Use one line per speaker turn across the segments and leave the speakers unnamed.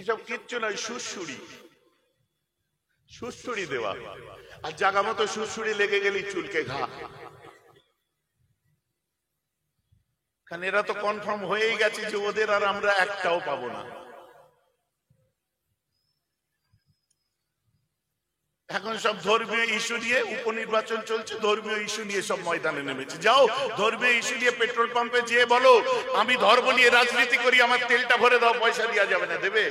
এসব কিচ্ছু নয়, সুড়সুড়ি সুড়সুড়ি দেওয়া, আর জাগা মতো সুড়সুড়ি লেগে গেলি চুলকে ঘা। কারণ এরা তো কনফার্ম হয়েই গেছে যে ওদের আর আমরা একটাও পাবো না। এখন সব ধর্মীয় ইস্যু নিয়ে, উপনির্বাচন চলছে, ধর্মীয় ইস্যু নিয়ে সব ময়দানে নেমেছে। যাও ধর্মীয় ইস্যু নিয়ে পেট্রোল পাম্পে যেয়ে বলো আমি ধর্ম নিয়ে রাজনীতি করি, আমার তেলটা ভরে দাও, পয়সা দেওয়া যাবে না, দেবে?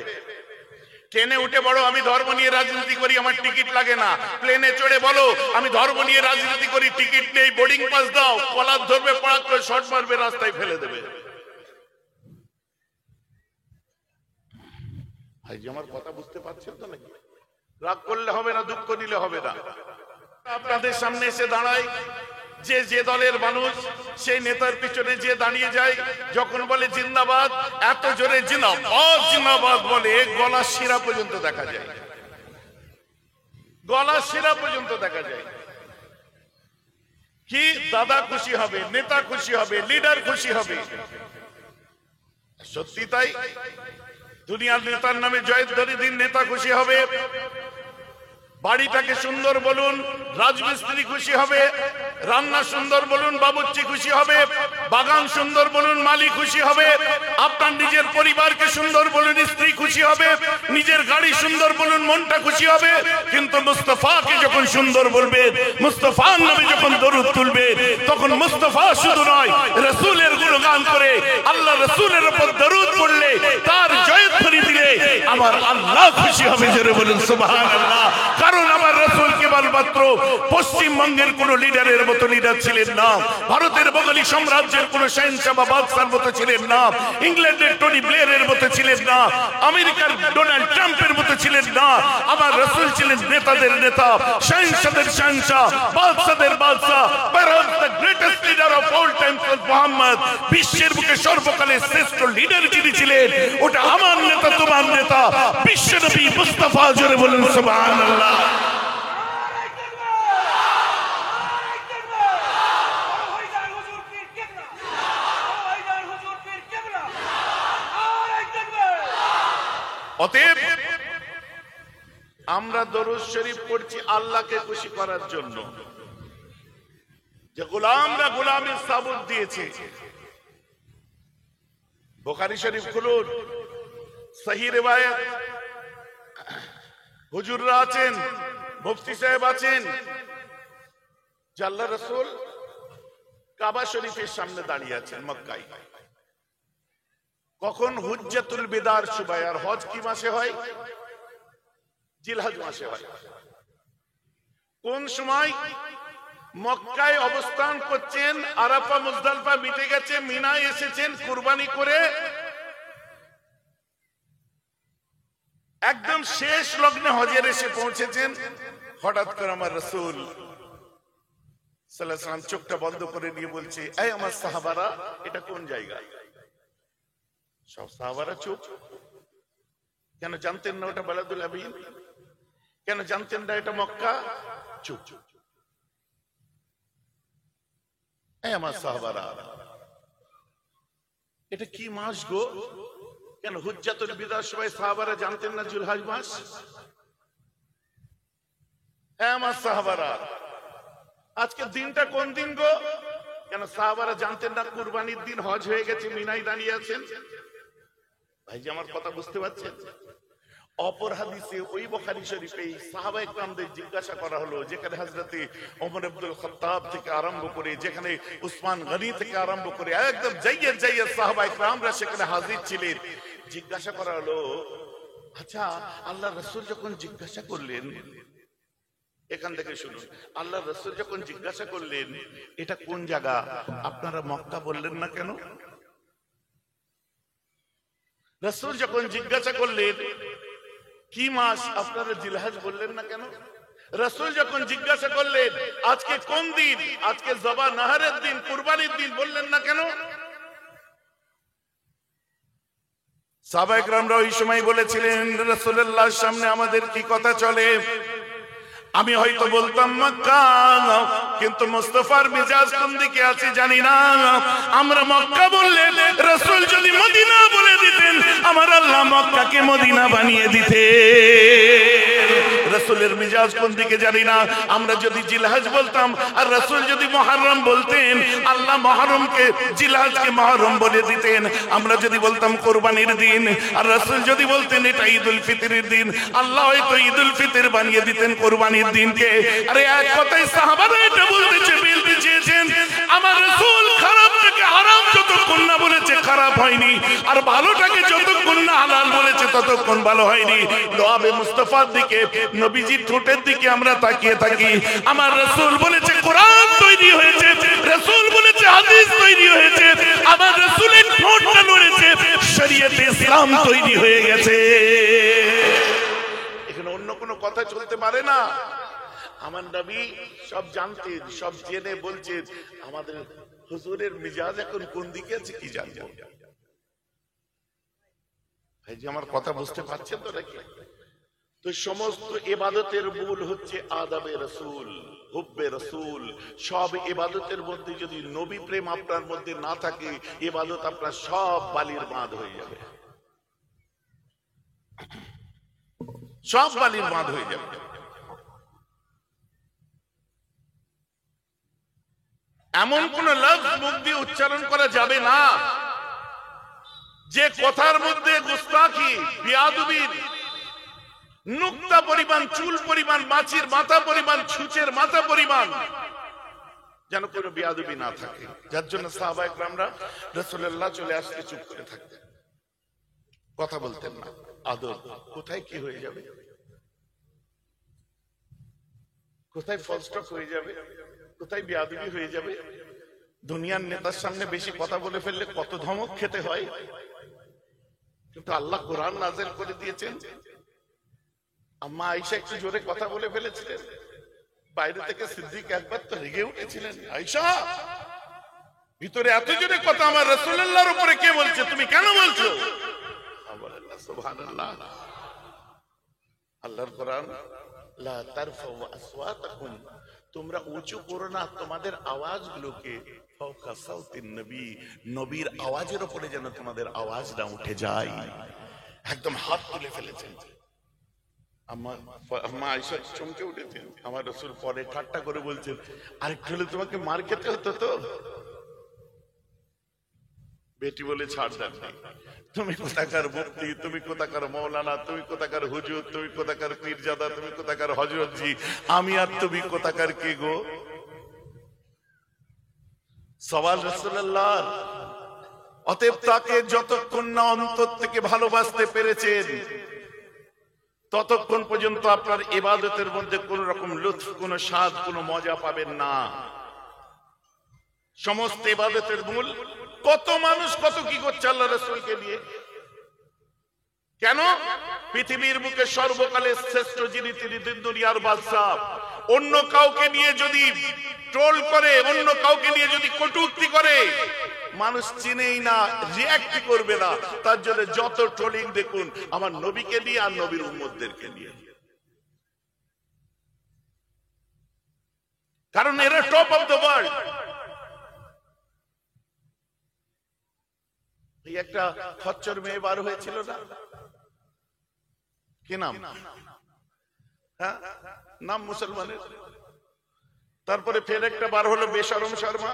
ট্রেনে উঠে বলো আমি ধর্ম নিয়ে রাজনীতি করি, আমার টিকিট লাগে না। প্লেনে চড়ে বলো আমি ধর্ম নিয়ে রাজনীতি করি, টিকিট নেই, বোর্ডিং পাস দাও, কলার ধরবে, পড়াক করে শর্ট মারবে, রাস্তায় ফেলে দেবে। ভাই যে আমার কথা বুঝতে পারছেন তো নাকি? রাগ করলে হবে না, দুঃখ নিলে হবে না। আপনাদের সামনে এসে দাঁড়ায় যে যে দলের মানুষ, সেই নেতার পিছনে যে দাঁড়িয়ে যায়, যখন বলে জিন্দাবাদ, এত জোরে জিন্দাবাদ জিন্দাবাদ বলে গলার শিরা পর্যন্ত দেখা যায়, গলার শিরা পর্যন্ত দেখা যায়। কি দাদা খুশি হবে, নেতা খুশি হবে, লিডার খুশি হবে। সত্যি তাই, দুনিয়ার নেতার নামে জয়ধ্বনি দিন, নেতা খুশি হবে। বাড়িটাকে সুন্দর বলুন, রাজমিস্ত্রি খুশি হবে। রান্না সুন্দর বলুন, বাবুর্চি খুশি হবে। বাগান সুন্দর বলুন, মালি খুশি হবে। আপনার নিজের পরিবারকে সুন্দর বলুন, স্ত্রী খুশি হবে। নিজের গাড়ি সুন্দর বলুন, মনটা খুশি হবে। কিন্তু মুস্তাফাকে যখন সুন্দর বলবে, মুস্তাফার নামে যখন দরুদ তুলবে, তখন মুস্তাফা শুধু নয়, রাসূলের গুণগান করে আল্লাহ রাসূলের উপর দরুদ পড়লে, তার জয়ধ্বনি দিলে আমার আল্লাহ খুশি হবে। জোরে বলুন সুবহানাল্লাহ। কারণ আমার রাসূল কেবলমাত্র পশ্চিমবঙ্গের কোন লিডারের মতো লিডার ছিলেন না, ভারতের বঙ্গালী সাম্রাজ্যের কোন শাহেনশাহ বা বাদশার মতো ছিলেন না, ইংল্যান্ডের টনি ব্লেয়ারের মতো ছিলেন না, আমেরিকার ডোনাল্ড ট্রাম্পের মতো ছিলেন না। আমার রাসূল ছিলেন নেতাদের নেতা, শাহেনশাহদের শাহেনশাহ, বাদশাদের বাদশাহ। perhaps the greatest leader of all time was Muhammad। বিশ্বের বুকে সর্বকালের শ্রেষ্ঠ লিডার যিনি ছিলেন, ওটা আমার নেতা, তোমার নেতা, বিশ্বনবী মুস্তাফা। জোরে বলুন সুবহানাল্লাহ। অতএব আমরা দরুদ শরীফ পড়ছি আল্লাহকে খুশি করার জন্য। যে গোলামরা গোলামের সাবুত দিয়েছে, বুখারী শরীফ খুলুন, সহিহ রিওয়ায়াত, হুজুররা আছেন, মুফতি সাহেব আছেন, যে আল্লাহ রাসূল কাবা শরীফের সামনে দাঁড়িয়ে আছেন মক্কায়। কখন? হুজ্জাতুল বিদার সুবায়। আর হজ কি মাসে হয়? জিলহজ মাসে হয়। কোন সময়? মক্কায় অবস্থান করছেন, আরাফা মুজদালিফা মিটে গেছে, মিনায় এসেছেন কুরবানি করে, একদম শেষ লগ্নে হজের এসে পৌঁছেছেন। হঠাৎ করে আমার রাসূল সাল্লাল্লাহু আলাইহি ওয়াসাল্লাম চোখটা বন্ধ করে নিয়ে বলছে, এই আমার সাহাবারা, এটা কোন জায়গা? সব সাহাবারা চুপ। কেন জানতেন না ওটা বালাদুল আমিন? কেন জানতেন না এটা মক্কা? চুপ। এই আমার সাহাবারা, এটা কি মাস গো? কেন হুজ্জাতুল বিদার সময় সাহাবারা জানতেন না জিলহজ মাস? এই আমার সাহাবারা, আজকে দিনটা কোন দিন গো? কেন সাহাবারা জানতেন না কুরবানির দিন হজ হয়ে গেছে, মিনায় দাঁড়িয়ে আছেন? ভাই যে আমার কথা বুঝতে পারছেন? অপর হাদিসে ওই বুখারী শরীফে সাহাবায়ে কেরামদের জিজ্ঞাসা করা হলো, যেখানে হযরতে ওমর ইবনুল খাত্তাব থেকে আরম্ভ করে, যেখানে উসমান গনি থেকে আরম্ভ করে একদম জাইয়্যিদ সাহাবায়ে কেরামরা সেখানে হাজির ছিলেন। জিজ্ঞাসা করা হলো, আচ্ছা আল্লাহ রাসূল যখন জিজ্ঞাসা করলেন, এখান থেকে শুনুন, আল্লাহ রাসূল যখন জিজ্ঞাসা করলেন এটা কোন জায়গা, আপনারা মক্কা বললেন না কেন? রাসূল যখন জিজ্ঞাসা করলেন কি মাস, আপনারা জিলহজ বললেন না কেন? রাসূল যখন জিজ্ঞাসা করলেন আজকে কোন দিন, আজকে জবা নাহারের দিন, কুরবানির দিন, বললেন না কেন? সাহাবায়ে কেরামরা ওই সময় বলেছিলেন, রাসূলুল্লাহর সামনে আমাদের কি কথা চলে? আমি হয়তো বলতাম মক্কা, কিন্তু মুস্তাফার মিজাজ কোন দিকে আছে জানি না। আমরা মক্কা বললে রাসূল যদি মদিনা বলে দিতেন, আমার আল্লাহ মক্কাকে মদিনা বানিয়ে দিতেন। রাসূলের মিজাজ কোন দিকে জানি না। আমরা যদি জিলহজ বলতাম আর রাসূল যদি মুহররম বলতেন, আল্লাহ মুহররমকে জিলহজকে মুহররম বলে দিতেন। আমরা যদি বলতাম কুরবানির দিন আর রাসূল যদি বলতেন এটা ঈদুল ফিতরের দিন, আল্লাহ হয়তো ঈদুল ফিতর বানিয়ে দিতেন কুরবানির দিনকে। আরে এক কথায় সাহাবারা এটা বলতে চেয়েছেন, আমার রাসূল খারাপটাকে হারাম যতক্ষণ না বলেছে খারাপ হয়নি, আর ভালোটাকে যতক্ষণ না হালাল বলেছে ততক্ষণ ভালো হয়নি। লোহাবে মুস্তাফার দিকে, নবীজির ঠোঁটের দিকে আমরা তাকিয়ে থাকি। আমার রাসূল বলেছে কোরআন তৈরি হয়েছে, রাসূল বলেছে হাদিস তৈরি হয়েছে, আমার রাসূলের ঠোঁটটা নড়েছে, শরীয়তে ইসলাম তৈরি হয়ে গেছে। এখানে অন্য কোনো কথা চলতে পারে না। আমার নবী সব জানতেন, সব জেনে বলছেন আমাদের হুজুরের মিজাজ এখন কোন দিকে আছে কি জানবো। ভাই যে আমার কথা বুঝতে পারছেন তো নাকি? তো সমস্ত ইবাদতের মূল হচ্ছে আদাবে রাসূল, হুব্বে রাসূল। সব ইবাদতের মধ্যে যদি নবী প্রেম আপনার মধ্যে না থাকে, ইবাদত আপনার সব বালির বাঁধ হয়ে যাবে, সব বালির বাঁধ হয়ে যাবে। এমন কোন লফজ মুখ দিয়ে উচ্চারণ করা যাবে না যে কথার মধ্যে গুস্তাখি, বেয়াদবির নুক্তা পরিমাণ, চুল পরিমাণ, মাছির মাথা পরিমাণ, ছুঁচের মাথা পরিমাণ যেন কোনো বেয়াদবি না থাকে। যার জন্য সাহাবায়ে কেরামরা রাসূলুল্লাহ চলে আসতে চুপ করে থাকতেন, কথা বলতেন না। আদব কোথায় কি হয়ে যাবে, কোথায় ফুল স্টপ হয়ে যাবে, কোথায় বেয়াদবি হয়ে যাবে। দুনিয়ার নেতার সামনে বেশি কথা বলে ফেললে কত ধমক খেতে হয়, কিন্তু আল্লাহ কোরআন নাযিল করে দিয়েছেন। আম্মা আয়েশা একটু জোরে কথা বলে ফেলেছিলেন, বাইরে থেকে সিদ্দিক একবার তো রেগে উঠেছিলেন, আয়েশা ভিতরে এত জোরে কথা আমার রাসূলুল্লাহর উপরে কে বলছে, তুমি কেন বলছো? সুবহানাল্লাহ। আল্লাহর কোরআন, লা তারফাউ আসওয়াতাকুম, তোমরা উঁচু করো না তোমাদের আওয়াজগুলোকে ফাওকা সাউতিন নবী, নবীর আওয়াজের উপরে যেন তোমাদের আওয়াজ না উঠে যায়। একদম হাত তুলে ফেলেছেন। আম্মা আয়েশা চমকে উঠেছেন। আমার রাসূল পরে ঠাট্টা করে বলছেন, আরেকটু হলে তোমাকে মার খেতে হতো তো। বেটি বলে ছাড় দেন, তুমি কোথাকার মুফতি, তুমি কোথাকার মৌলানা, তুমি কোথাকার হুজুর, তুমি কোথাকার পীরজাদা, তুমি কোথাকার হযরতজি, আমি আর তুমি কোথাকার কে গো? সওয়াল রাসূলুল্লাহ। অতএব তাকে যতক্ষণ না অন্তর থেকে ভালোবাসতে পেরেছেন ততক্ষণ পর্যন্ত আপনার ইবাদতের মধ্যে কোন রকম লুৎফ, কোন স্বাদ, কোন মজা পাবেন না। সমস্ত ইবাদতের মূল, কত মানুষ কত কি করছে আল্লাহ রাসূলকে নিয়ে। কেন? পৃথিবীর বুকে সর্বকালের শ্রেষ্ঠ যিনি, তিনি দুনিয়ার বাদশা। অন্য কাউকে নিয়ে যদি ট্রোল করে, অন্য কাউকে নিয়ে যদি কটূক্তি করে, মানুষ চিনেই না, রিঅ্যাক্ট করবে না। তার জন্য যত ট্রোলিং দেখুন আমার নবীকে নিয়ে আর নবীর উম্মতদেরকে নিয়ে, কারণ এরা টপ অফ দ্য ওয়ার্ল্ড। এই একটা খচ্চর মেয়ে বার হয়েছিল না, কি নাম? হ্যাঁ, নাম মুসলমানের। তারপরে ফের একটা বার হলো বেশরম শর্মা।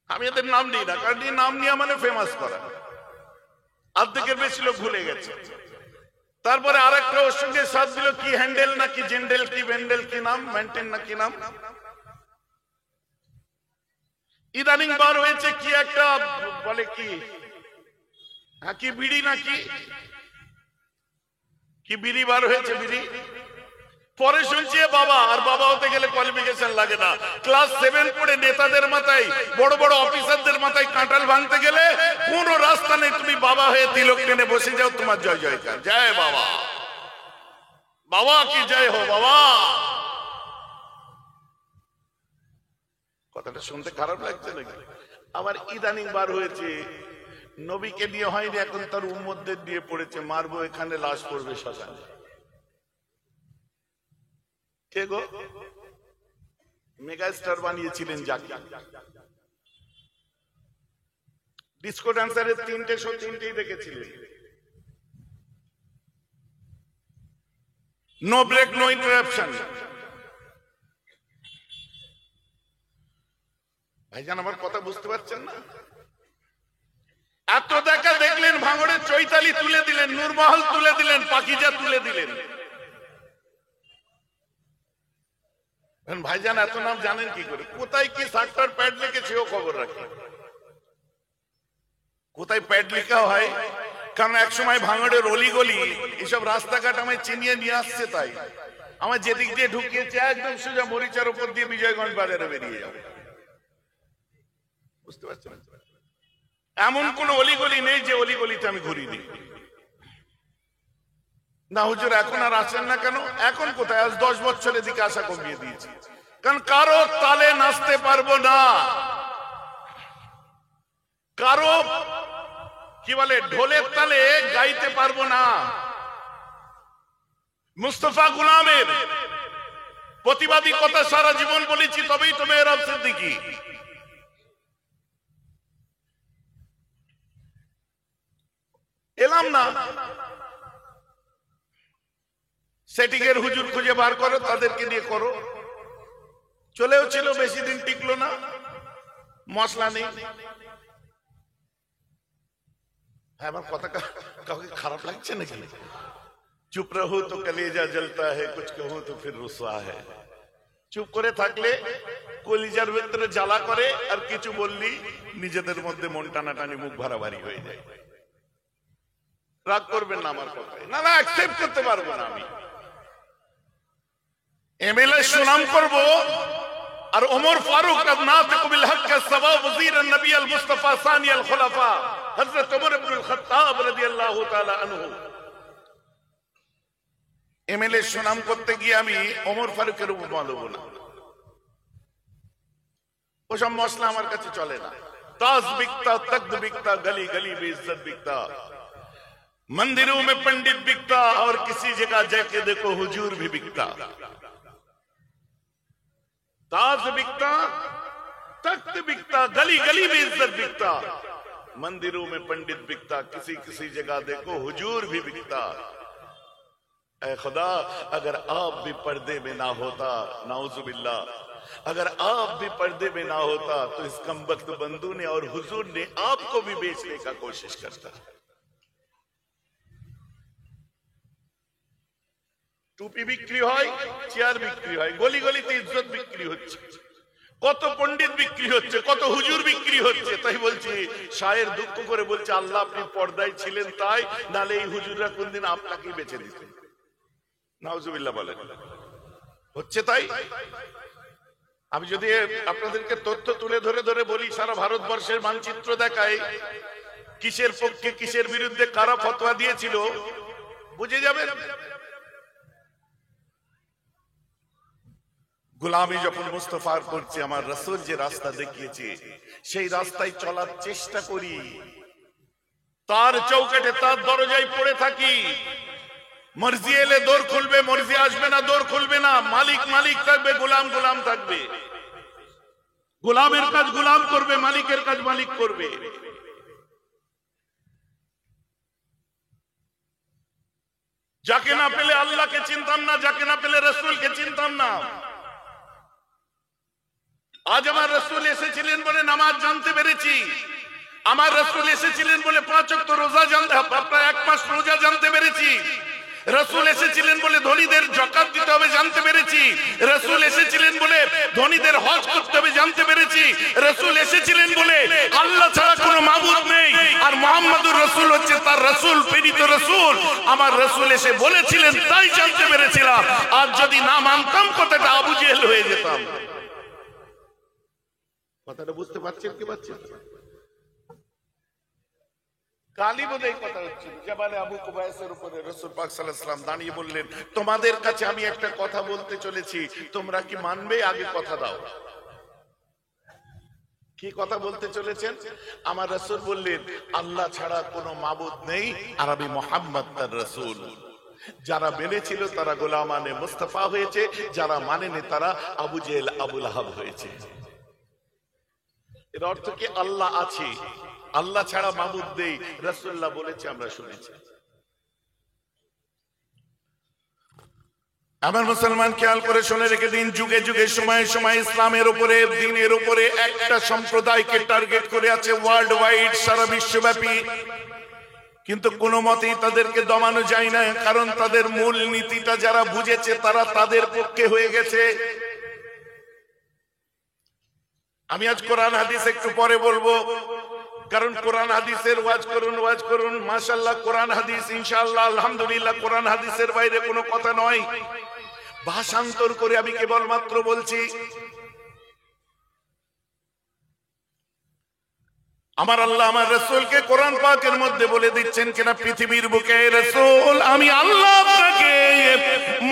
আমি এদের নাম নিই না, কারণ এই নাম নিয়ে মানে ফেমাস করা, অর্ধেকের বেশি লোক ভুলে গেছে। তারপরে আরেকটা ওর সঙ্গে সাথ দিল, কি হ্যান্ডেল নাকি জেন্ডেল, কি ভেন্ডেল, কি নাম মেন্টেন না কি নাম। ইদানিং বার হয়েছে কি একটা বলে কি, হ্যাঁ কি বিড়ি নাকি কি বিড়ি বার হয়েছে, বিড়ি। পরে শুনছি বাবা, আর বাবা হতে গেলে কোয়ালিফিকেশন লাগে না। ক্লাস 7 পড়ে নেতাদের মাথায়, বড় বড় অফিসারদের মাথায় কাঁঠাল ভাঙতে গেলে কোন রাস্তা নেই, তুমি বাবা হয়ে তিলক টেনে বসে যাও, তোমার জয় জয়কার, জয় বাবা, বাবা কি জয় হো বাবা। কথাটা শুনতে খারাপ লাগছে নাকি? আবার ইদানিং বার হয়েছে নবীকে নিয়ে হয়নি, এখন তার উম্মতদের দিয়ে পড়েছে, মারবো এখানে, লাশ পড়বে শ্মশানে। কে গো? মেগাস্টার বানিয়েছিলেন যাকে। ডিসকো ডান্সারের 3টে শো 3টেই দেখেছিলেন। No break no interruption. ভাইজান আমার কথা বুঝতে পারছেন না? এত দেখা দেখলেন, ভাঙড়ের চৈতালি তুলে দিলেন, নূরমহল তুলে দিলেন, পাকিজা তুলে দিলেন। ভাইজান এত নাম জানেন কি করে? কোথায় কি শার্টার প্যাড লিখেছে ও খবর রাখি। কোথায় প্যাড লেখা হয়? কারণ একসময় ভাঙড়ের অলিগলি এসব রাস্তাঘাট আমায় চিনিয়ে নিয়ে আসছে, তাই আমার যেদিক দিয়ে ঢুকিয়েছে একদম সোজা মরিচার উপর দিয়ে বিজয়গঞ্জ বাজারে বেরিয়ে যাবে। বুঝতে পারছেন? এমন কোন অলিগলি নেই যে অলিগলিতে আমি ঘুরিনি। না হুজুর এখন আর আসেন না কেন? এখন কোথায়? আজ 10 বছরের দিকে আশা কমিয়ে দিয়েছি, কারণ কারো তালে নাচতে পারবো না, কারো কি বলে ঢোলের তালে গাইতে পারবো না। মুস্তফা গুলামের প্রতিবাদী কথা সারা জীবন বলেছি, তবেই তো মেহরাব সিদ্দিকী। এলাম না, সেটিং এর হুজুর খুঁজে বার করো, তাদেরকে দিয়ে করো। চলেও ছিল, বেশি দিন টিকলো না, মশলা নেই। হ্যাঁ, আমার কথা কাউকে খারাপ লাগছে নাকি? চুপ রহো তো কলেজা জ্বলতা হ্যায়, কুছ কহো তো ফির রুসওয়া হ্যায়। চুপ করে থাকলে কলিজার ভিতরে জ্বালা করে, আর কিছু বললি নিজেদের মধ্যে মন টানাটানি, মুখ ভারাভারি হয়ে যায়। রাগ করবেন না আমার কথায়। না না, অ্যাকসেপ্ট করতে পারবো না আমি। এমএলএ সুনাম করব, আর ওমর ফারুক নাতিক বিল হক কা সওয়া ওযীর নবী আল মুস্তাফা সানি আল খুলাফা হযরত ওমর ইবনে আল খাত্তাব রাদিয়াল্লাহু তাআলা আনহু। এমএলএ সুনাম করতে গিয়ে আমি ওমর ফারুকের উপমা দেব না। ওসব মশলা আমার কাছে চলে না। ताज बिकता, तख्त बिकता, गली गली में इज्जत बिकता, मंदिरों में पंडित बिकता, और किसी जगह जाके देखो हुजूर भी बिकता। ताज बिकता, तख्त बिकता, गली गली में इज्जत बिकता, मंदिरों में पंडित बिकता, किसी किसी जगह देखो हुजूर भी बिकता। ऐ खुदा, अगर आप भी पर्दे में ना होता, नाउजुबिल्लाह, अगर आप भी पर्दे में ना होता तो इस कमबख्त बंधु ने और हुजूर ने आपको भी बेचने का कोशिश करता। টুপি বিক্রি হয়, চেয়ার বিক্রি হয়, গলি গলিতে ইজ্জত বিক্রি হচ্ছে, কত পণ্ডিত বিক্রি হচ্ছে, কত হুজুর বিক্রি হচ্ছে। তাই বলছি, শায়ের দুঃখ করে বলছে, আল্লাহ আপনি পর্দায় ছিলেন তাই, নালে এই হুজুররা কোনদিন আপনাকেই বেঁচে দিতেন। নাউজুবিল্লাহ বলেন। হচ্ছে তাই। আমি যদি আপনাদেরকে তথ্য তুলে ধরে ধরে বলি, সারা ভারতবর্ষের মানচিত্র দেখাই, কিসের পক্ষে কিসের বিরুদ্ধে কারা ফতোয়া দিয়েছিল, বুঝে যাবেন। গোলামি যখন মুস্তাফার করছে, আমার রাসূল যে রাস্তা দেখিয়েছে সেই রাস্তায় চলার চেষ্টা করি, তার চৌকাঠে তার দরজায় পড়ে থাকি। মর্জি এলে দোর খুলবে, মর্জি আসবে না দোর খুলবে না। মালিক মালিক থাকবে, গোলাম গোলাম থাকবে। গোলামের কাজ গোলাম করবে, মালিকের কাজ মালিক করবে। যাকে না পেলে আল্লাহকে চিনতাম না, যাকে না পেলে রাসূলকে চিনতাম না। আজ আমার রাসূল এসেছিলেন বলে নামাজ জানতে পেরেছি, আমার রাসূল এসেছিলেন বলে 5 ওয়াক্ত রোজা জানতে, প্রায় 1 মাস রোজা জানতে পেরেছি। রাসূল এসেছিলেন বলে ধনীদের যাকাত দিতে হবে জানতে পেরেছি। রাসূল এসেছিলেন বলে ধনীদের হজ করতে হবে জানতে পেরেছি। রাসূল এসেছিলেন বলে আল্লাহ ছাড়া কোনো মাবুদ নেই, আর মুহাম্মদুর রাসূল হচ্ছে তার রাসূল, প্রেরিত রাসূল। আমার রাসূল এসে বলেছিলেন তাই জানতে পেরেছিলাম। আর যদি না মানতাম, কথাটা আবু জেহেল হয়ে যেতাম। কথাটা বুঝতে পারছেন কি পারছেন? কালী বোধহয় কথা হচ্ছে। জাবালে আবু কুবাইসের উপরে রাসূল পাক সাল্লাল্লাহু আলাইহি ওয়াসাল্লাম দাঁড়িয়ে বললেন, তোমাদের কাছে আমি একটা কথা বলতে চলেছি, তোমরা কি মানবে? আগে কথা দাও। কি কথা বলতে চলেছেন? আমার রাসূল বললেন, আল্লাহ ছাড়া কোনো মাবুদ নেই, আর আমি মুহাম্মদ তার রাসূল। যারা মেনেছিল তারা গোলামানে মুস্তাফা হয়েছে, যারা মানেনি তারা আবু জেহেল আবু লাহাব হয়েছে। এর অর্থ কি? আল্লাহ আছে, আল্লাহ ছাড়া মাবুদ নেই, রাসূলুল্লাহ বলেছে, আমরা শুনেছি। আমার মুসলমান খেয়াল করে শুনে রেখে দিন, যুগে যুগে সময়ে সময়ে ইসলামের উপরে, দ্বীনের উপরে একটা সম্প্রদায়কে টার্গেট করে আছে ওয়ার্ল্ড ওয়াইড, সারা বিশ্বব্যাপী, কিন্তু কোনো মতেই তাদেরকে দমানো যায় না, কারণ তাদের মূল নীতিটা যারা বুঝেছে তারা তাদের পক্ষে হয়ে গেছে। আমি আজ কোরআন হাদিস একটু পরে বলবো, কারণ কোরআন হাদিসের ওয়াজ করুন, মাশাআল্লাহ কোরআন হাদিস, ইনশাআল্লাহ আলহামদুলিল্লাহ কোরআন হাদিসের বাইরে কোনো কথা নয়, ভাষান্তর করে আমি কেবল মাত্র বলছি। আমার আল্লাহ আমার রাসূলকে কোরআন পাকের মধ্যে বলে দিচ্ছেন কিনা, পৃথিবীর বুকে রাসূল আমি আল্লাহ আপনাকে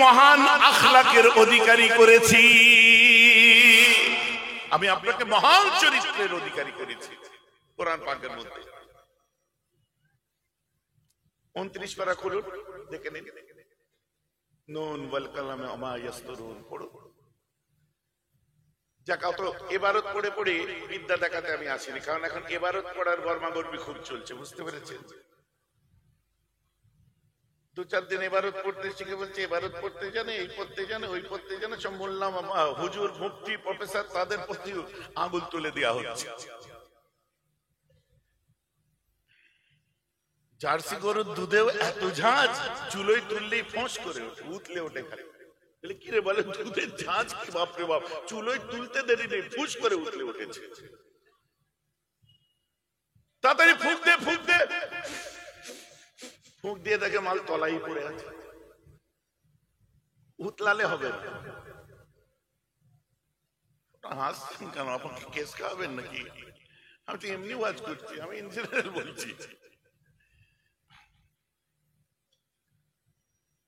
মহান আখলাকের অধিকারী করেছি, আমি আপনাকে মহান চরিত্রের অধিকারী করেছি। কোরআন পাকের মধ্যে 29 পারা খুলুন, দেখে নিন, নুন ওয়াল কালামে ওয়া ইয়াসতুরুন পড়ুন। যাকাত ইবারত পড়ে পড়ে বিদ্যা দেখাতে আমি আসিনি, কারণ এখন ইবারত পড়ার গরমাগর্মি খুব চলছে, বুঝতে পেরেছেন? 2-4 দিন ইবারত পড়তে শিখে বলছে ইবারত পড়তে জানে, এই পড়তে জানে, ওই পড়তে জানে, সব মোল্লা মামা হুজুর মুফতি প্রফেসর তাদের প্রতি আঙুল তুলে দেওয়া হচ্ছে। জার্সি গরুর দুধেও এত ঝাঁজ, চুলোয় তুললেই ফোঁস করে উঠলে ওঠে খালি। কি রে বলে, দুধের ঝাঁজ কি, বাপরে বাপ, চুলোয় তুলতে দেরি নেই, ফুস করে উঠলে উঠেছে। তাড়াতাড়ি ফুঁক দিয়ে দেখে মাল তলাই পড়ে আছে, উতলালে হবে না। হাসছেন কেন? আপনাকে কেস খাওয়াবেন নাকি? আমি তো এমনি ওয়াজ করছি, আমি ইন জেনারেল বলছি।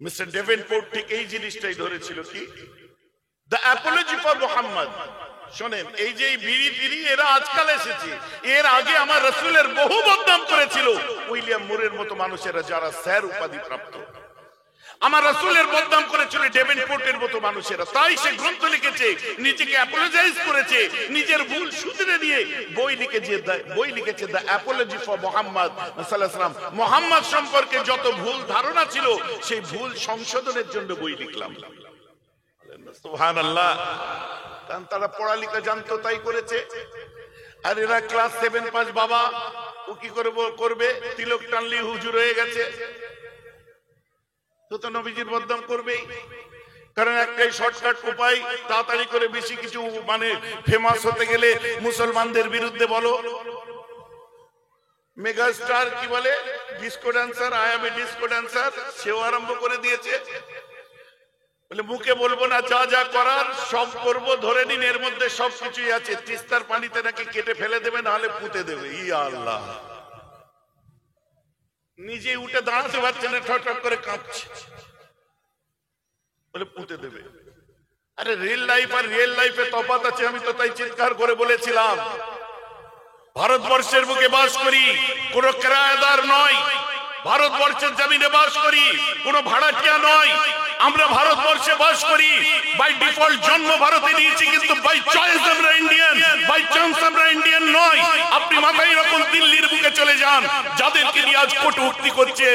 মিস্টার ডেভেনপোর্ট ঠিক এই জিনিসটাই ধরেছিল, কি দ্য অ্যাপোলজি ফর মুহাম্মদ। শোনেন, এই যে বিড়ি এরা আজকাল এসেছে, এর আগে আমার রাসূলের বহু বদনাম করেছিল উইলিয়াম মুরের মতো মানুষেরা, যারা স্যার উপাধি প্রাপ্ত। আমার রাসূলের বদনাম করেছিল ডেভেনপোর্টের মতো মানুষেরা, তাই সে গ্রন্থ লিখেছে, নিজেকে অ্যাপোলোজাইজ করেছে, নিজের ভুল শুধরে নিয়ে বই লিখেছে দ্য অ্যাপোলজি ফর মুহাম্মদ সাল্লাল্লাহু আলাইহি ওয়াসাল্লাম। মুহাম্মদ সম্পর্কে যত ভুল ধারণা ছিল সেই ভুল সংশোধনের জন্য বই লিখলাম। সুবহানাল্লাহ। কারণ তারা পড়ালেখা জানতো, তাই করেছে। আর এরা ক্লাস 7 পাস, বাবা ও কি করবে, তিলক টানলি হুজুর হয়ে গেছে, তো নবীজির বদনাম করবেই। কারণ একটাই শর্টকাট উপায়, তাড়াতাড়ি করে বেশি কিছু মানে ফেমাস হতে গেলে মুসলমানদের বিরুদ্ধে বলো। মেগা স্টার কি বলে, disco dancer, I M A disco dancer, সেও আরম্ভ করে দিয়েছে। বলে মুখে বলবো না, যা যা করার সব করব, ধরে নিন এর মধ্যে সবকিছুই আছে। তিস্তার পানিতে নাকি কেটে ফেলে দেবে, না হলে পুঁতে দেবে। ইয়া আল্লাহ, নিজে উঠে দাঁড়াতে পারছে না, ঠক করে কাঁপছে, বলে পুঁতে দেবে। আরে রিয়েল লাইফ আর রিয়েল লাইফে তফাৎ আছে, আমি তো তাই চিৎকার করে বলেছিলাম। ভারতবর্ষের বুকে বাস করি, কোন কিরায়াদার নয়, ভারতবর্ষের জমিনে বাস করি, কোন ভাড়াটিয়া নয়। আমরা ভারতবর্ষে বাস করি, বাই ডিফল্ট জন্ম ভারতে নিয়েছি, কিন্তু বাই চয়েস আমরা ইন্ডিয়ান, বাই চান্স আমরা ইন্ডিয়ান নয়। আপনি মাথায় রাখুন, দিল্লির বুকে চলে যান, যাদেরকে নিয়ে আজ কটূক্তি করছে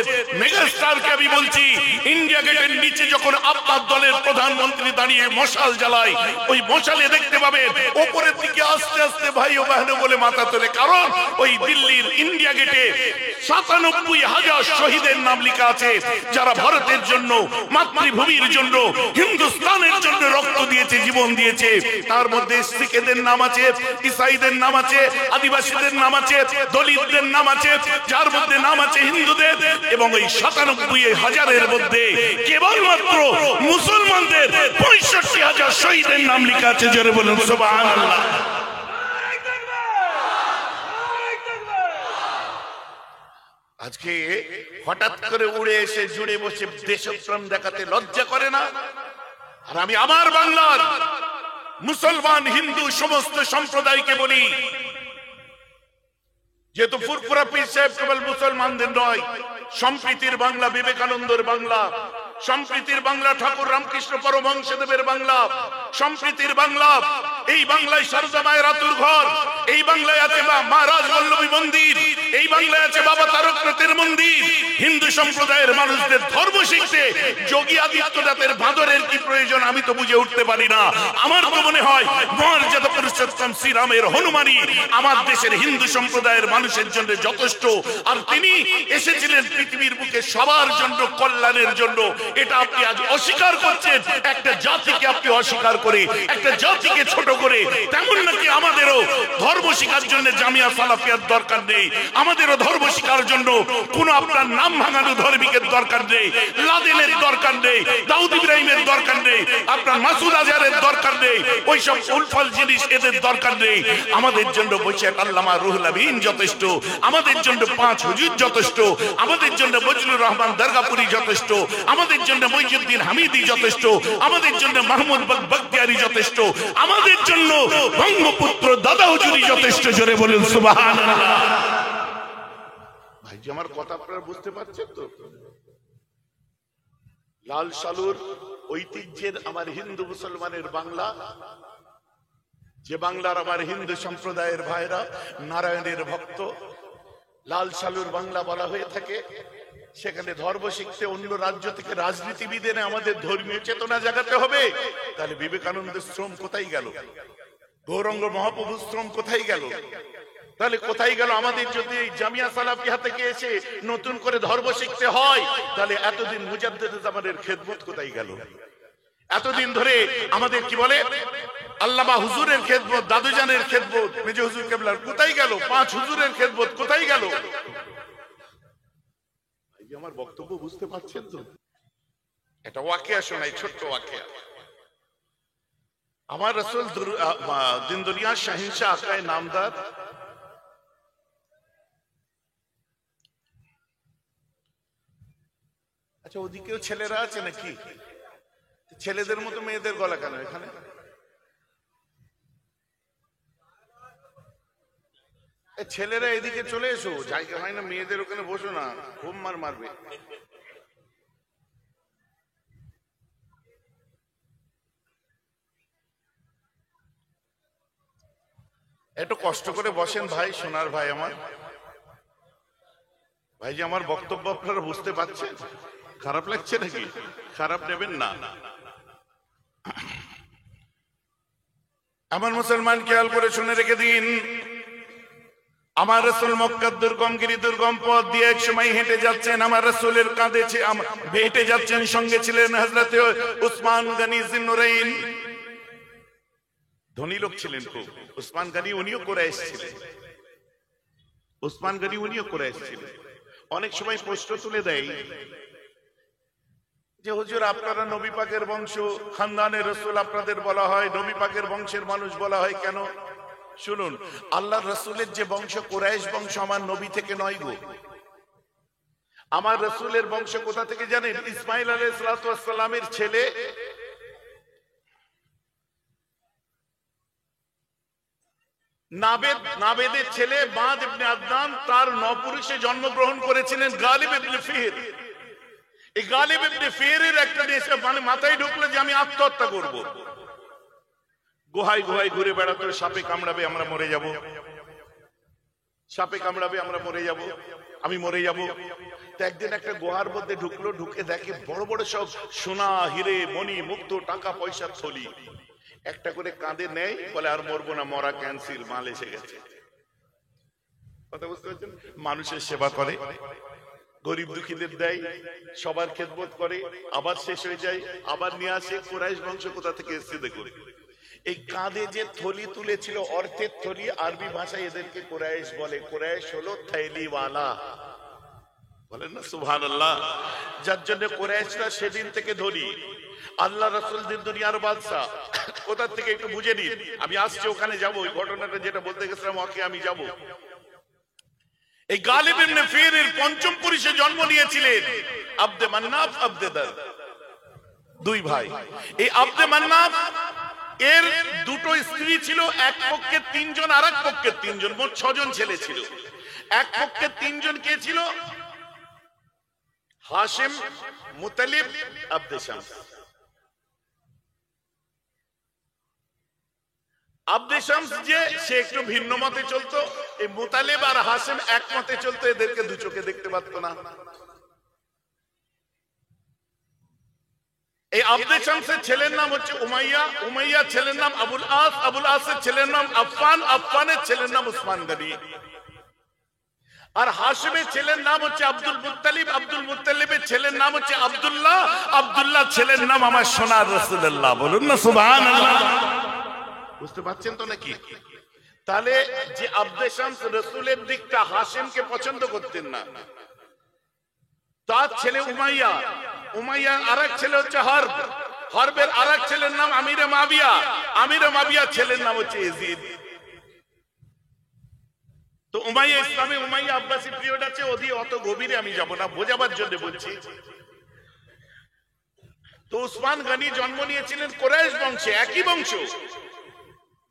মেগাস্টারকে আমি বলছি, ইন্ডিয়া গেটের নিচে যখন আপনার দলের প্রধানমন্ত্রী দাঁড়িয়ে মশাল জ্বালায়, ওই মশালে দেখতে পাবেন ওপরের দিকে আস্তে আস্তে ভাই ও বাহন বলে মাথা তোলে। কারণ ওই দিল্লির ইন্ডিয়া গেটে ৯৭,০০০ শহীদের নাম লেখা আছে, যারা ভারতের জন্য, মাতৃভূমির জন্য, হিন্দুস্তানের জন্য রক্ত দিয়েছে, জীবন দিয়েছে। তার মধ্যে শিখেদের নাম আছে, ইসাইদের নাম আছে, আদিবাসীদের নাম আছে, দলিতদের নাম আছে, যার মধ্যে নাম আছে হিন্দুদের। এবং ওই ৯৭,০০০-এর মধ্যে কেবলমাত্র মুসলমানদের ৬৫,০০০ শহীদের নাম লেখা আছে। জোরে বলুন সুবহানাল্লাহ। আজকে হঠাৎ করে উড়ে এসে জুড়ে বসে দেশপ্রেম দেখাতে লজ্জা করে না? আর আমি আমার বাংলার মুসলমান, হিন্দু সমস্ত সম্প্রদায়কে বলি, যেহেতু ফুরফুরা পীর সাহেব কেবল মুসলমানদের নয়, সম্প্রীতির বাংলা বিবেকানন্দের বাংলা, সম্প্রীতির বাংলা ঠাকুর রামকৃষ্ণ পরমহংসদেবের বাংলা, সম্প্রীতির বাংলা। এই বাংলায় সারদা মায়ের আতুর ঘর, এই বাংলায় আছে মা রাজবল্লভী মন্দির, এই বাংলায় আছে বাবা তারকনাথের মন্দির। হিন্দু সম্প্রদায়ের মানুষদের ধর্ম শিখতে যোগী আদিত্যনাথের ভাদরের কি প্রয়োজন আমি তো বুঝে উঠতে পারি না। আমার তো মনে হয় মর্যাদা পুরুষোত্তম শ্রীরামের হনুমানই আমার দেশের হিন্দু সম্প্রদায়ের মানুষের জন্য যথেষ্ট। আর তিনি এসেছিলেন পৃথিবীর বুকে সবার জন্য, কল্যাণের জন্য। এটা আপনি আজ অস্বীকার করছেন। একটা জাতিকে আপনি অস্বীকার করে, একটা জাতিকে ছোট করে, তেমন নাকি আমাদেরও ধর্ম শিখার জন্য জামিয়া সালাফিয়ার দরকার নেই, আমাদেরও ধর্ম শিখার জন্য কোন আপনার নাম ভাঙানো ধর্মিকের দরকার নেই, লাদেনের দরকার নেই, দাউদ ইব্রাহিমের দরকার নেই, আপনার মাসুদ আজহারের দরকার নেই, ওইসব উলফল জিনিস এদের দরকার নেই। আমাদের জন্য বৈশাখ আল্লামা রুহুল আমিন যথেষ্ট, আমাদের জন্য 5 হুজুর যথেষ্ট, আমাদের জন্য বজলুর রহমান দরগাপুরি যথেষ্ট, আমাদের জন্য মইজুদ্দিন হামিদি যথেষ্ট, আমাদের জন্য মাহমুদ বখতিয়ারি যথেষ্ট, আমাদের জন্য বঙ্গপুত্র দাদা হুজুরি যথেষ্ট। জোরে বলুন সুবহানাল্লাহ। ভাইজি আমার কথা আপনারা বুঝতে পারছেন তো? লাল সালুর ঐতিহ্যের আমার হিন্দু মুসলমানের বাংলা, যে বাংলার আমার হিন্দু সম্প্রদায়ের ভাইরা নারায়ণের ভক্ত, লাল সালুর বাংলা বলা হয়ে থাকে। সেখানে ধর্ম শিখতে অন্য রাজ্য থেকে রাজনীতিবিদ এনে আমাদের ধর্মীয় চেতনা জাগাতে হবে। তাহলে বিবেকানন্দের শ্রম কোথায় গেল? গৌরাঙ্গ মহাপ্রভুর শ্রম কোথায় গেল? তাহলে কোথায় গেল? আমাদের যদি জামিয়া সালাফিয়া থেকে এসে নতুন করে ধর্ম শিখতে হয়, তাহলে এতদিন মুজাদ্দেদ জামানের খেদমত কোথায় গেল? এতদিন ধরে আমাদের কি বলে আল্লামা হুজুরের খেদমত, দাদুজানের খেদমত, মেজে হুজুর কেবলার কোথায় গেল? 5 হুজুরের খেদমত কোথায় গেল? আমার বক্তব্য বুঝতে পারছেন তো? এটা ওয়াকিয়া শোনাই, ছোট্ট ওয়াকিয়া। আমার রাসূল দিন দুনিয়ার শাহিনশাহ আকায়ে নামদার আচ্ছা, ওদিকেও ছেলেরা আছে নাকি? ছেলেদের মতো মেয়েদের গলা কেন এখানে? ছেলেরা এদিকে চলে এসো, জায়গা হয় না, মেয়েদের ওখানে বসো না, ঘুম মারবে। একটু কষ্ট করে বসেন ভাই, সোনার ভাই আমার। ভাই যে আমার বক্তব্য আপনারা বুঝতে পারছেন? খারাপ লাগছে নাকি? খারাপ নেবেন না। আমার মুসলমান খেয়াল করে শুনে রেখে দিন, আমার রাসূল মক্কার দুর্গমগিরি দুর্গম পথ দিয়ে এক সময় হেঁটে যাচ্ছেন। আমার রাসূলের কাঁধে হেঁটে যাচ্ছেন, সঙ্গে ছিলেন হযরতে উসমান গনি জিন্নুরাইন। ধনী লোক ছিলেন খুব উসমান গনি, উনিও কুরাইশ ছিলেন। উসমান গনি উনিও কুরাইশ ছিলেন। অনেক সময় প্রশ্ন তুলে দেয় যে হুজুর আপনারা নবী পাকের বংশ, খানদানের রাসূল আপনাদের বলা হয়, নবী পাকের বংশের মানুষ বলা হয় কেন? শুনুন, আল্লাহর রাসূলের যে বংশ কুরাইশ বংশ, আমার নবী থেকে নয় গো। আমার রাসূলের বংশ কোথা থেকে জানেন? ইসমাঈল আলাইহিস সালাতু ওয়াস সালামের ছেলে নাবেদের ছেলে বাদ ইবনে আদনান, তার 9 পুরুষে জন্মগ্রহণ করেছিলেন গালিব ইবনে ফিহর। এই গালিব ইবনে ফিহরের একটা দেশে মানে মাথায় ঢুকলো যে আমি আত্মহত্যা করব। গুহায় গুহায় ঘুরে বেড়াতো, সাপে কামড়াবে আমরা মরে যাব, সাপে কামড়াবে আমরা মরে যাব, আমি মরে যাব। তো একদিন একটা গুহার মধ্যে ঢুকলো, ঢুকে দেখে বড় বড় সব সোনা, হিরে, মণি, মুক্ত, টাকা পয়সার থলি। একটা করে কাঁধে নেয়, বলে আর মরবো না, মরা ক্যান্সেল, মাল এসে গেছে। কথা বুঝতে পারছেন? মানুষের সেবা করে, গরিব দুঃখীদের দেয়, সবার খেদমত করে, আবার শেষ হয়ে যায়, আবার নিয়ে আসে। কুরাইশ বংশ কোথা থেকে এসেছে দেখুন। এই কাঁধে যে থলি তুলেছিল, অর্থের থলি, আরবি ভাষায় এদেরকে কুরাইশ বলে। কুরাইশ হলো থৈলিওয়ালা, বলেন না সুবহানাল্লাহ। যার জন্য কুরাইশরা সেদিন থেকে ধনী। আল্লাহ রাসূল দিন দুনিয়ার বাদশা। কোথা থেকে একটু বুঝে নিন, আমি আসছি ওখানে যাবো, ওই ঘটনাটা যেটা বলতে গেছিলাম ওকে আমি যাব। এই গালিব ইবনে ফিহরের 5ম পুরুষে জন্ম নিয়েছিলেন আব্দে মান্নাফ, আব্দে দার, 2 ভাই। এই আব্দে মান্নাফ এর 2টো স্ত্রী ছিল, এক পক্ষে 3 জন আর এক পক্ষে 3 জন, মোট 6 জন ছেলে ছিল। এক পক্ষে 3 জন কে ছিল? হাশিম, মুতালিব, আব্দে শামস। আব্দে শামস যে সে একটু ভিন্ন মতে চলতো, এই মুতালিব আর হাশিম এক মতে চলতো, এদেরকে দু চোখে দেখতে পারতো না। এই আব্দে শামসের ছেলের নাম হচ্ছে উমাইয়া, উমাইয়ার ছেলের নাম আবুল আস, আবুল আসের ছেলের নাম আফফান, আফফানের ছেলের নাম উসমান গনি। আর হাশিমের ছেলের নাম হচ্ছে আব্দুল মুত্তালিব, আব্দুল মুত্তালিবের ছেলের নাম হচ্ছে আব্দুল্লাহ, আব্দুল্লাহ ছেলের নাম আমার সোনার রাসূলুল্লাহ। বলুন না সুবহানাল্লাহ। বুঝতে পারছেন তো নাকি? তাহলে যে আব্দে শামস রাসূলের দিকটা হাশিমকে পছন্দ করতেন না, তার ছেলে উমাইয়া, উমাইয়ার আরেক ছেলে হচ্ছে হরব, হরবের আরেক ছেলের নাম আমিরে মাবিয়া, আমিরে মাবিয়ার ছেলের নাম হচ্ছে ইয়াজিদ। তো উমাইয়া ইসলামে উমাইয়া আব্বাসী পিরিয়ড আছে, ওদি অত গভীরে আমি যাব না, বোঝাবার জন্য বলছি। তো উসমান গনি জন্ম নিয়েছিলেন কুরাইশ বংশে, একই বংশ,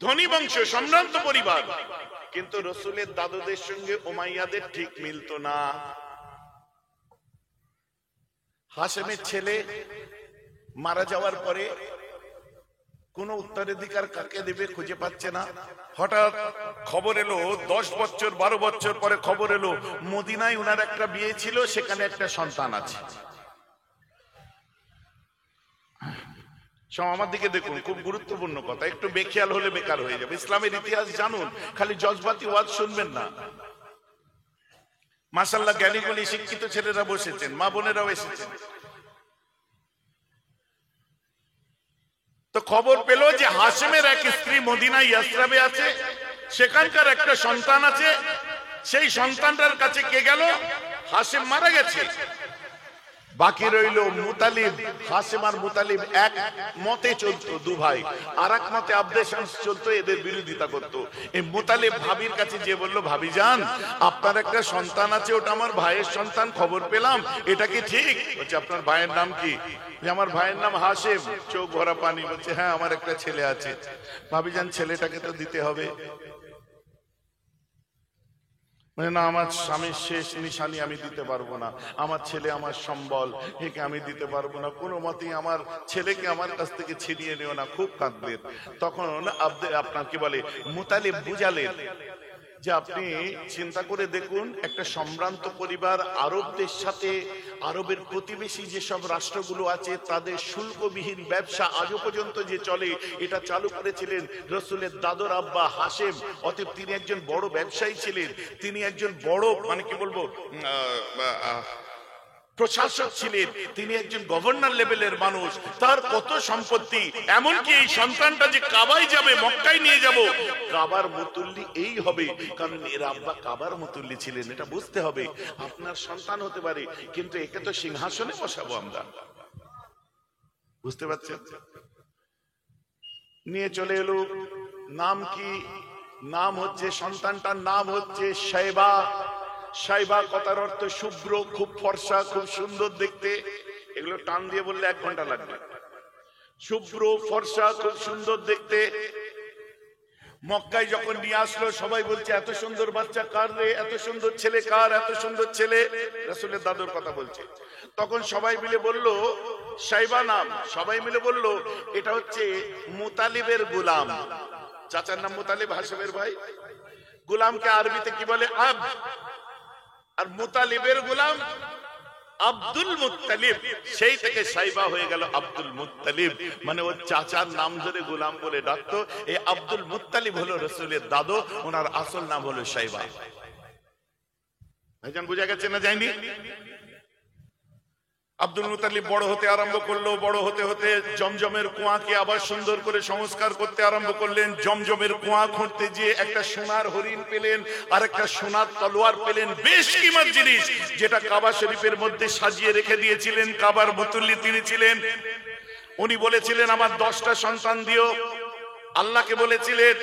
ধনী বংশ, সম্ভ্রান্ত পরিবার, কিন্তু রাসূলের দাদুদের সঙ্গে উমাইয়াদের ঠিক মিলতো না। হাশিমের ছেলে মারা যাওয়ার পরে কোন উত্তরাধিকার কাকে দেবে খুঁজে পাচ্ছে না। হঠাৎ খবর এলো, 10 বছর 12 বছর পরে খবর এলো মদিনায় ওনার একটা বিয়ে ছিল, সেখানে একটা সন্তান আছে। আমার দিকে দেখুন, খুব গুরুত্বপূর্ণ কথা, একটু বেখেয়াল হলে বেকার হয়ে যাবে। ইসলামের ইতিহাস জানুন, খালি জজবাতি ওয়াজ শুনবেন না। মাশাআল্লাহ জ্ঞানী গুণী শিক্ষিত ছেলেরা বসেছেন, মা বোনেরাও এসেছেন। তো খবর পেল যে হাশিমের এক স্ত্রী মদিনায় ইয়াসরাবে আছে, সেখানকার একটা সন্তান আছে। সেই সন্তানটার কাছে কে গেল? হাশিম মারা গেছে, বাকি রইল মুতালিব। হাশিম আর মুতালিব এক মতে চলতো, দু ভাই। আর এক মতে আব্দে শামস চলতো, এদের বিরোধিতা করতো। এই মুতালিব ভাবির কাছে যে বলল, ভাবি যান আপনার একটা সন্তান আছে, ওটা আমার ভাইয়ের সন্তান, খবর পেলাম, এটা কি ঠিক? বলছে আপনার ভাইয়ের নাম কি? আমার ভাইয়ের নাম হাশিম। চোখ ভরা পানি। বলছে হ্যাঁ আমার একটা ছেলে আছে। ভাবি যান ছেলেটাকে তো দিতে হবে। না, আমার স্বামীর শেষ নিশানি আমি দিতে পারবো না, আমার ছেলে আমার সম্বল, একে আমি দিতে পারবো না, কোনো মতেই আমার ছেলেকে আমার কাছ থেকে ছিনিয়ে নিও না। খুব কাঁদলেন। তখন আপনার কি বলে মুতালিব বুঝালেন যে আপনি চিন্তা করে দেখুন, একটা সম্ভ্রান্ত পরিবার, আরবদের সাথে, আরবের প্রতিবেশী যেসব রাষ্ট্রগুলো আছে তাদের শুল্কবিহীন ব্যবসা আজও পর্যন্ত যে চলে, এটা চালু করেছিলেন রাসূলের দাদর আব্বা হাশিম। অতএব তিনি একজন বড় ব্যবসায়ী ছিলেন, তিনি একজন বড় মানে কি বলবো প্রশাসক ছিলেন, তিনি একজন গভর্নর লেভেলের মানুষ, তার কত সম্পত্তি। এমনকি এই সন্তানটা যে কাবায় যাবে, মক্কায় নিয়ে যাব, কাবার মুতুল্লি এই হবে, কারণ এর আব্বা কাবার মুতুল্লি ছিলেন। এটা বুঝতে হবে। আপনার সন্তান হতে পারে, কিন্তু একে তো সিংহাসনে বসাবো আমরা। বুঝতে পারছেন? নিয়ে চলে এলো। নাম কি? নাম হচ্ছে, সন্তানটার নাম হচ্ছে শাইবা। শাইবা কথার অর্থ শুভ্র, খুব ফর্সা, খুব সুন্দর দেখতে। এগুলো টান দিয়ে বললে 1 ঘন্টা লাগবে। শুভ্র, ফর্সা, খুব সুন্দর দেখতে। মক্কায় যখন নিয়ে আসলো, সবাই বলছে এত সুন্দর বাচ্চা কার রে, এত সুন্দর ছেলে কার, এত সুন্দর ছেলে। রাসূলের দাদুর কথা বলছে। তখন সবাই মিলে বলল শাইবা নাম। সবাই মিলে বলল এটা হচ্ছে মুতালিবের গোলাম। চাচার নাম মুতালিব, হাশিমের ভাই। গোলামকে আরবিতে কি বলে? আব্দ। আর মুতালিবের গোলাম আব্দুল মুত্তালিব, সেই থেকে শাইবা হয়ে গেল আব্দুল মুত্তালিব। মানে ওর চাচার নাম ধরে গোলাম বলে ডাকতো। এই আব্দুল মুত্তালিব হলো রাসূলের দাদু, ওনার আসল নাম হলো শাইবা। ভাইজান বুঝা গেছে না যায়নি? আব্দুল মুত্তালিব বড় হতে আরম্ভ করলো। বড় হতে হতে জমজমের কুয়াকে আবার সুন্দর করে সংস্কার করতে আরম্ভ করলেন। জমজমের কুয়া খুঁড়তে গিয়ে একটা সোনার হরিণ পেলেন, আর একটা সোনার তলোয়ার পেলেন, বেশ কিমত জিনিস, যেটা কাবা শরীফের মধ্যে সাজিয়ে রেখে দিয়েছিলেন। কাবার মুতুল্লি তিনি ছিলেন। উনি বলেছিলেন আমার 10টা সন্তান দিও। আল্লাহকে বলেছিলেন,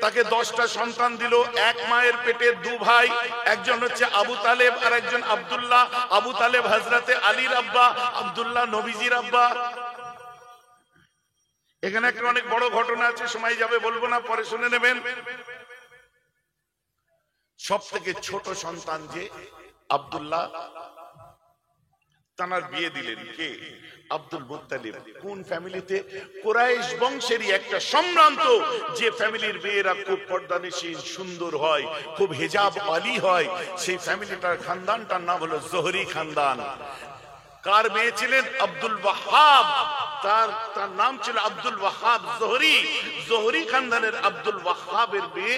তাকে 10টা সন্তান দিল। এক মায়ের পেটে 2 ভাই, একজন হচ্ছে আবু তালেব আর একজন আব্দুল্লাহ। আবু তালেব হযরতে আলীর আব্বা, আব্দুল্লাহ নবীজির আব্বা। এখানে একটা অনেক বড় ঘটনা আছে, সময় যাবে বলবো না, পরে শুনে নেবেন। সব থেকে ছোট সন্তান যে আব্দুল্লাহ, তানার বিয়ে দিলেন কে? Abdul Muttalib. কোন ফ্যামিলিতে? কুরাইশ বংশেরই একটা সম্ভ্রান্ত যে ফ্যামিলির মেয়েরা খুব পর্দানিশীল, সুন্দর হয়, খুব হিজাব আলী হয়, সেই ফ্যামিলিটার খানদানটার নাম হলো জোহরি খানদান। কার মেয়ে ছিলেন? আব্দুল ওয়াহাব। তার নাম ছিল আব্দুল ওয়াহাব জোহরি। জোহরি খানদানের আব্দুল ওয়াহাবের মেয়ে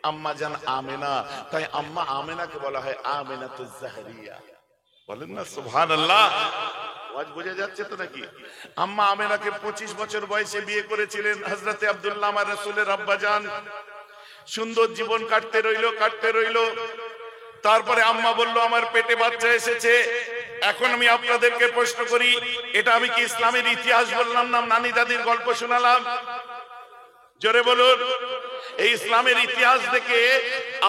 আম্মা জান আমেনা। তাই আম্মা আমেনাকে বলা হয় আমেনাতুজ জাহরিয়া। বলেন না সুবহানাল্লাহ। আওয়াজ বোঝা যাচ্ছে তো নাকি? আম্মা আমেনাকে 25 বছর বয়সে বিয়ে করেছিলেন হযরতে আব্দুল্লাহ আমার রাসূলের আব্বা জান। সুন্দর জীবন কাটতে রইল। তারপরে আম্মা বলল আমার পেটে বাচ্চা এসেছে। এখন আমি আপনাদেরকে প্রশ্ন করি, এটা আমি কি ইসলামের ইতিহাস বললাম না নানি দাদির গল্প শোনালাম? জোরে বলুন। এই ইসলামের ইতিহাস থেকে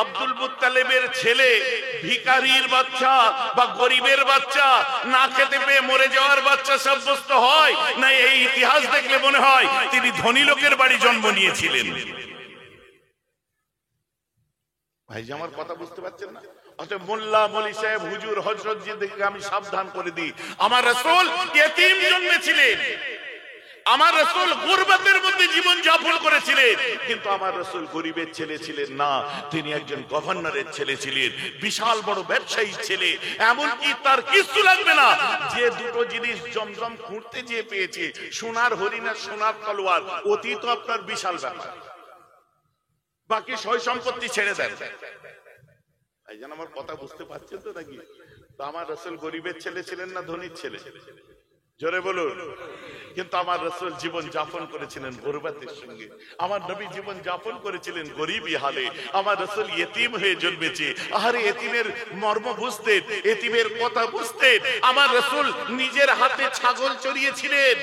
আব্দুল মুত্তালিবের ছেলে ভিখারির বাচ্চা বা গরিবের বাচ্চা, না খেতে পেয়ে মরে যাওয়ার বাচ্চা সাব্যস্ত হয় না? এই ইতিহাস দেখলে মনে হয় তিনি ধনী লোকের বাড়ি জন্ম নিয়েছিলেন। ভাই আমার কথা বুঝতে পারছেন না? অতএব মোল্লা মলি সাহেব হুজুর হযরত জিদেরকে আমি সাবধান করে দিই, আমার রাসূল ইয়েতিম জন্মেছিলেন, আমার রাসূল গুরবাতের মধ্যে জীবন যাপন করেছিলেন, কিন্তু আমার রাসূল গরিবের ছেলে ছিলেন না। তিনি একজন গভর্নরের ছেলে ছিলেন, বিশাল বড় ব্যবসায়ী ছেলে। এমনকি তার কিছু লাগবে না, যে দুটো জিনিস জমজম খুঁড়তে যেয়ে পেয়েছে, সোনার হরিণ আর সোনার তলোয়ার, অতি তো আপনার বিশাল ব্যাপার। বাকি সয় সম্পত্তি ছেড়ে দেন। এই যেন আমার কথা বুঝতে পারছেন তো নাকি? তো আমার রাসূল গরিবের ছেলে ছিলেন না ধনীর ছেলে? জোরে বলুন। কিন্তু আমার রাসূল জীবন যাপন করেছিলেন গরবাতের সঙ্গে। আমার নবী জীবন যাপন করেছিলেন গরিবী হালে। আমার রাসূল ইয়েতিম হয়ে জন্মেছে। আরে এতিমের মর্ম বুঝতেন, এতিমের কথা বুঝতেন। আমার রাসূল নিজের হাতে ছাগল চড়িয়েছিলেন।